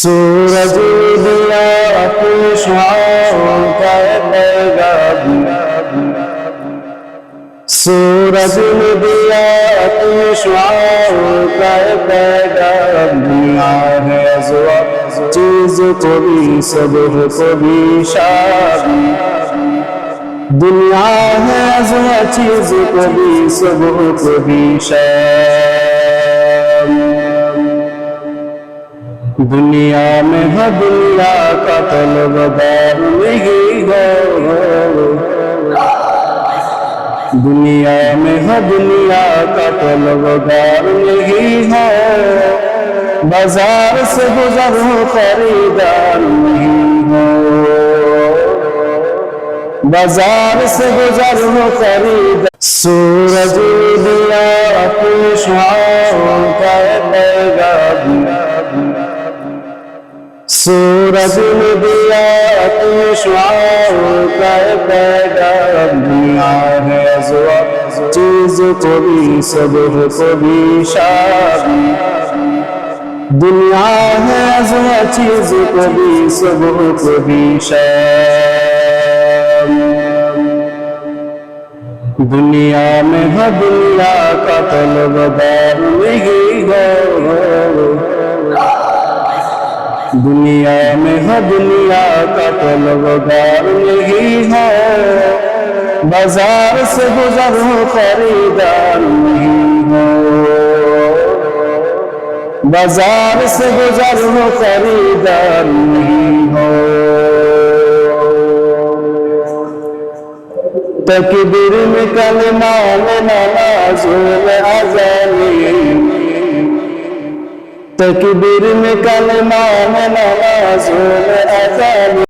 सूरज दिया अपनी शुआओं का पैगाम, सूरज ने दिया अपनी शुआओं का पैगाम। दुनिया है जुआ चीज को भी सबह को भी शाम, दुनिया है जुआ चीज को भी सबह को भी शाम। दुनिया में है दुनिया का तलबदार नहीं हो, दुनिया में है दुनिया का तलबदार नहीं है। बाजार से गुजर खरीदार नहीं हो, बाजार से गुजर खरीदार। सूरज दिया अपनी शुआओं का पैगाम, सूरज ने दिया अपनी शुआओं का पैगाम। दुनिया है जुआ चीज को भी सबह को भी शाम, दुनिया है जुआ चीज को भी सबह को भी शाम। दुनिया में है दुनिया का तलबदार नहीं हो, दुनिया में है दुनिया का तलबदार नहीं है। बाजार से गुजर खरीदार नहीं हो, बाजार से गुजर खरीदार नहीं हो। तकबीर में कलमा में नमाज़ों में अज़ानी, तकबीर में कलमा में नमाज़ों में अज़ानी।